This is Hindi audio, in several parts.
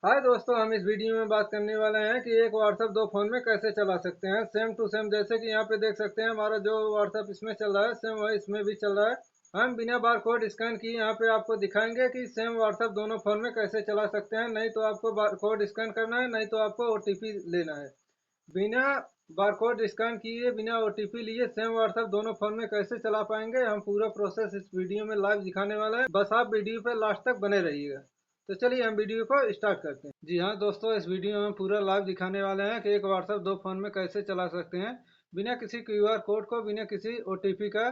हाय दोस्तों, हम इस वीडियो में बात करने वाले हैं कि एक व्हाट्सएप दो फोन में कैसे चला सकते हैं। सेम टू सेम जैसे कि यहाँ पे देख सकते हैं हमारा जो व्हाट्सएप इसमें चल रहा है सेम वही इसमें भी चल रहा है। हम बिना बार कोड स्कैन किए यहाँ पे आपको दिखाएंगे कि सेम व्हाट्सएप दोनों फोन में कैसे चला सकते हैं। नहीं तो आपको बार कोड स्कैन करना है, नहीं तो आपको ओटीपी लेना है। बिना बारकोड स्कैन किए बिना ओटीपी लिए सेम व्हाट्सएप दोनों फोन में कैसे चला पाएंगे, हम पूरा प्रोसेस इस वीडियो में लाइव दिखाने वाला है। बस आप वीडियो पे लास्ट तक बने रहिएगा। तो चलिए हम वीडियो को स्टार्ट करते हैं। जी हाँ दोस्तों, इस वीडियो में पूरा लाइव दिखाने वाले हैं कि एक व्हाट्सएप दो फोन में कैसे चला सकते हैं बिना किसी क्यूआर कोड को, बिना किसी ओटीपी का।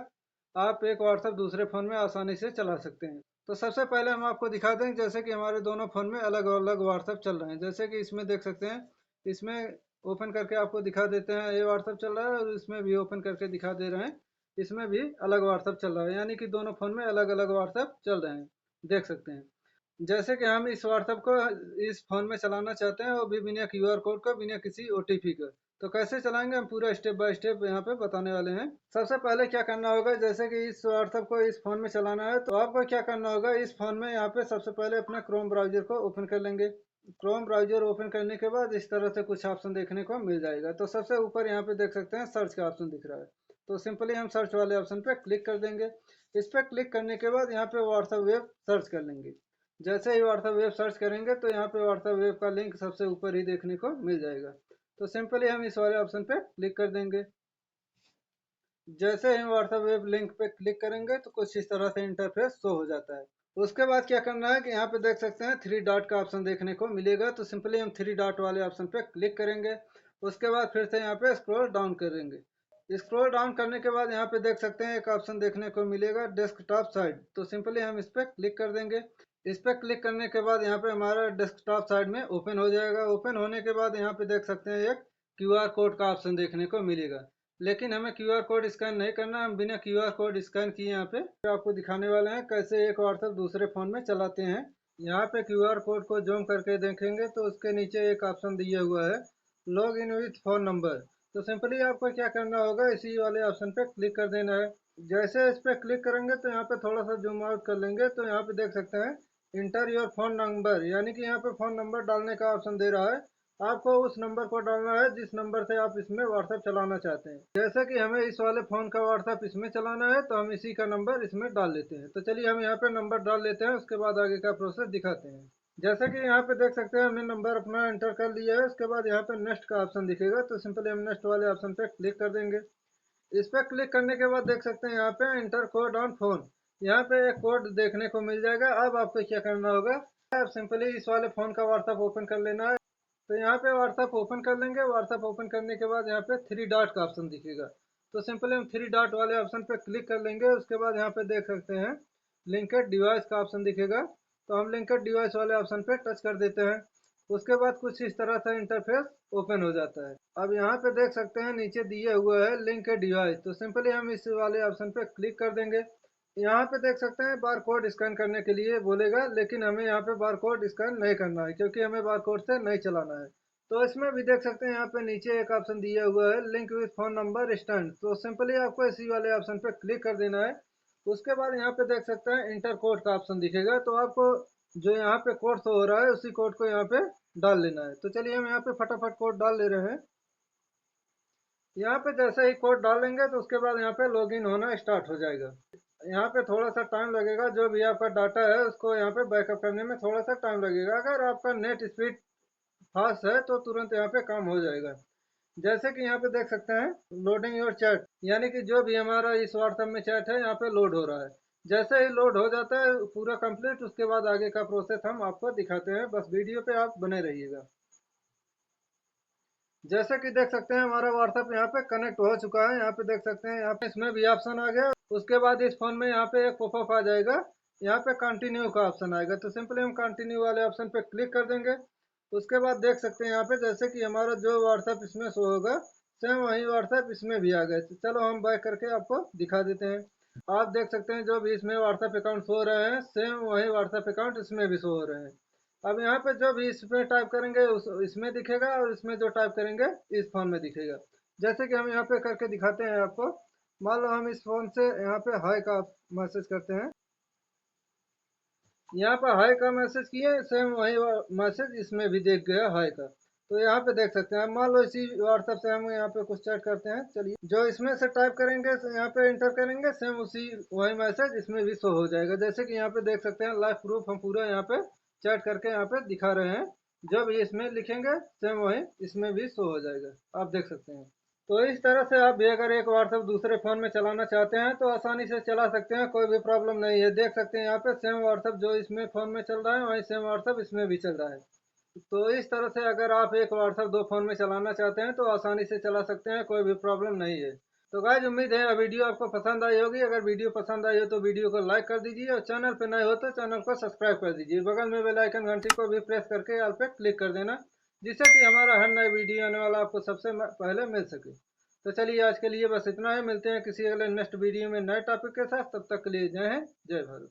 आप एक व्हाट्सएप दूसरे फोन में आसानी से चला सकते हैं। तो सबसे पहले हम आपको दिखा दें जैसे कि हमारे दोनों फोन में अलग अलग व्हाट्सएप चल रहे हैं। जैसे कि इसमें देख सकते हैं, इसमें ओपन करके आपको दिखा देते हैं ये व्हाट्सएप चल रहा है, और इसमें भी ओपन करके दिखा दे रहे हैं इसमें भी अलग व्हाट्सएप चल रहा है। यानी कि दोनों फोन में अलग अलग व्हाट्सएप चल रहे हैं, देख सकते हैं। जैसे कि हम इस व्हाट्सएप को इस फोन में चलाना चाहते हैं, वो भी बिना क्यूआर कोड का, बिना किसी ओटीपी का। तो कैसे चलाएंगे हम पूरा स्टेप बाय स्टेप यहाँ पे बताने वाले हैं। सबसे पहले क्या करना होगा, जैसे कि इस व्हाट्सएप को इस फोन में चलाना है तो आपको क्या करना होगा, इस फोन में यहाँ पे सबसे पहले अपने क्रोम ब्राउजर को ओपन कर लेंगे। क्रोम ब्राउजर ओपन करने के बाद इस तरह से कुछ ऑप्शन देखने को मिल जाएगा। तो सबसे ऊपर यहाँ पे देख सकते हैं सर्च का ऑप्शन दिख रहा है। तो सिंपली हम सर्च वाले ऑप्शन पे क्लिक कर देंगे। इस पर क्लिक करने के बाद यहाँ पे व्हाट्सएप वेब सर्च कर लेंगे। जैसे ही व्हाट्सएप वेब सर्च करेंगे तो यहाँ पे व्हाट्सएप वेब का लिंक सबसे ऊपर ही देखने को मिल जाएगा। तो सिंपली हम इस वाले ऑप्शन पे क्लिक कर देंगे। जैसे ही व्हाट्सएप वेब लिंक पे क्लिक करेंगे तो कुछ इस तरह से इंटरफेस शो हो जाता है। उसके बाद क्या करना है कि यहाँ पे देख सकते हैं थ्री डॉट का ऑप्शन देखने को मिलेगा। तो सिंपली हम थ्री डॉट वाले ऑप्शन पे क्लिक करेंगे। उसके बाद फिर से यहाँ पे स्क्रॉल डाउन करेंगे। स्क्रॉल डाउन करने के बाद यहाँ पे देख सकते हैं एक ऑप्शन देखने को मिलेगा डेस्कटॉप साइड। तो सिंपली हम इस पर क्लिक कर देंगे। इस पर क्लिक करने के बाद यहाँ पे हमारा डेस्कटॉप साइड में ओपन हो जाएगा। ओपन होने के बाद यहाँ पे देख सकते हैं एक क्यूआर कोड का ऑप्शन देखने को मिलेगा। लेकिन हमें क्यूआर कोड स्कैन नहीं करना, हम बिना क्यूआर कोड स्कैन किए यहाँ पे आपको दिखाने वाले हैं कैसे एक व्हाट्सएप दूसरे फोन में चलाते हैं। यहाँ पे क्यूआर कोड को जूम करके देखेंगे तो उसके नीचे एक ऑप्शन दिया हुआ है log in with phone number. तो सिंपली आपको क्या करना होगा, इसी वाले ऑप्शन पे क्लिक कर देना है। जैसे इस पे क्लिक करेंगे तो यहाँ पे थोड़ा सा जूम आउट कर लेंगे तो यहाँ पे देख सकते हैं इंटर योर फोन नंबर, यानी कि यहाँ पे फोन नंबर डालने का ऑप्शन दे रहा है। आपको उस नंबर को डालना है जिस नंबर से आप इसमें व्हाट्सएप चलाना चाहते हैं। जैसे कि हमें इस वाले फोन का व्हाट्सएप इसमें चलाना है तो हम इसी का नंबर इसमें डाल लेते हैं। तो चलिए हम यहाँ पे नंबर डाल लेते हैं, उसके बाद आगे का प्रोसेस दिखाते हैं। जैसे कि यहाँ पे देख सकते हैं हमने नंबर अपना एंटर कर लिया है। उसके बाद यहाँ पे नेक्स्ट का ऑप्शन दिखेगा तो सिंपली हम नेक्स्ट वाले ऑप्शन पे क्लिक कर देंगे। इस पर क्लिक करने के बाद देख सकते हैं यहाँ पे इंटर कोड ऑन फोन। यहाँ पे एक कोड देखने को मिल जाएगा। अब आपको क्या करना होगा, आप सिंपली इस वाले फोन का व्हाट्सएप ओपन कर लेना है। तो यहाँ पे व्हाट्सएप ओपन कर लेंगे। व्हाट्सएप ओपन करने के बाद यहाँ पे थ्री डॉट का ऑप्शन दिखेगा। तो सिंपली हम थ्री डॉट वाले ऑप्शन पे क्लिक कर लेंगे। उसके बाद यहाँ पे देख सकते हैं लिंकेड डिवाइस का ऑप्शन दिखेगा। तो हम लिंकेड डिवाइस वाले ऑप्शन पे टच कर देते हैं। उसके बाद कुछ इस तरह से इंटरफेस ओपन हो जाता है। अब यहाँ पे देख सकते हैं नीचे दिया हुआ है लिंक डिवाइस। तो सिंपली हम इस वाले ऑप्शन पे क्लिक कर देंगे। यहाँ पे देख सकते हैं बार कोड स्कैन करने के लिए बोलेगा, लेकिन हमें यहाँ पे बार कोड स्कैन नहीं करना है क्योंकि हमें बार कोड से नहीं चलाना है। तो इसमें भी देख सकते हैं यहाँ पे नीचे एक ऑप्शन दिया हुआ है link with phone number stand. तो सिंपली आपको इसी वाले ऑप्शन पे क्लिक कर देना है। उसके बाद यहाँ पे देख सकते हैं इंटर कोड का ऑप्शन दिखेगा। तो आपको जो यहाँ पे कोड शो हो रहा है उसी कोड को यहाँ पे डाल लेना है। तो चलिए हम यहाँ पे फटाफट कोड डाल ले रहे हैं। यहाँ पे जैसे ही कोड डालेंगे तो उसके बाद यहाँ पे लॉगिन होना स्टार्ट हो जाएगा। यहाँ पे थोड़ा सा टाइम लगेगा, जो भी आपका डाटा है उसको यहाँ पे बैकअप करने में थोड़ा सा टाइम लगेगा। अगर आपका नेट स्पीड फास्ट है तो तुरंत यहाँ पे काम हो जाएगा। जैसे कि यहाँ पे देख सकते हैं लोडिंग योर चैट, यानी कि जो भी हमारा इस व्हाट्सएप में चैट है यहाँ पे लोड हो रहा है। जैसे ही लोड हो जाता है पूरा कंप्लीट, उसके बाद आगे का प्रोसेस हम आपको दिखाते हैं। बस वीडियो पे आप बने रहिएगा। जैसे कि देख सकते हैं हमारा व्हाट्सएप यहाँ पे कनेक्ट हो चुका है। यहाँ पे देख सकते हैं यहाँ पे इसमें भी ऑप्शन आ गया। उसके बाद इस फोन में यहाँ पे एक पॉपअप आ जाएगा, यहाँ पे कंटिन्यू का ऑप्शन आएगा। तो सिंपली हम कंटिन्यू वाले ऑप्शन पे क्लिक कर देंगे। उसके बाद देख सकते हैं यहाँ पे जैसे कि हमारा जो व्हाट्सएप इसमें शो होगा सेम वही व्हाट्सएप इसमें भी आ गए। तो चलो हम बैक करके आपको दिखा देते हैं। आप देख सकते हैं जो भी इसमें व्हाट्सएप अकाउंट शो हो रहे हैं सेम वही व्हाट्सएप अकाउंट इसमें भी शो हो रहे हैं। अब यहाँ पे जो भी इसमें टाइप करेंगे उस इसमें दिखेगा, और इसमें जो टाइप करेंगे इस फोन में दिखेगा। जैसे कि हम यहाँ पे करके दिखाते हैं आपको। मान लो हम इस फोन से यहाँ पे हाई का मैसेज करते हैं। यहाँ पर हाई का मैसेज किए, सेम वही मैसेज इसमें भी देख गया हाई का। तो यहाँ पे देख सकते हैं, मान लो इसी व्हाट्सएप से हम यहाँ पे कुछ चैट करते हैं। चलिए, जो इसमें से टाइप करेंगे यहाँ पे एंटर करेंगे, सेम उसी वही मैसेज इसमें भी शो हो जाएगा। जैसे कि यहाँ पे देख सकते हैं, लाइव प्रूफ हम पूरा यहाँ पे चैट करके यहाँ पे दिखा रहे हैं। जब ये इसमें लिखेंगे सेम वही इसमें भी शो हो जाएगा, आप देख सकते हैं। तो इस तरह से आप भी अगर एक व्हाट्सएप दूसरे फ़ोन में चलाना चाहते हैं तो आसानी से चला सकते हैं, कोई भी प्रॉब्लम नहीं है। देख सकते हैं यहाँ पे सेम व्हाट्सएप जो इसमें फ़ोन में चल रहा है वही सेम व्हाट्सएप इसमें भी चल रहा है। तो इस तरह से अगर आप एक व्हाट्सएप दो फ़ोन में चलाना चाहते हैं तो आसानी से चला सकते हैं, कोई भी प्रॉब्लम नहीं है। तो गाइस, उम्मीद है वीडियो आपको पसंद आई होगी। अगर वीडियो पसंद आई हो तो वीडियो को लाइक कर दीजिए, और चैनल पर नए हो तो चैनल को सब्सक्राइब कर दीजिए। बगल में बेल आइकन घंटी को भी प्रेस करके ऑल पे क्लिक कर देना, जिससे कि हमारा हर नया वीडियो आने वाला आपको सबसे पहले मिल सके। तो चलिए, आज के लिए बस इतना है। मिलते हैं किसी अगले नेक्स्ट वीडियो में नए टॉपिक के साथ। तब तक के लिए जय हिंद, जय भारत।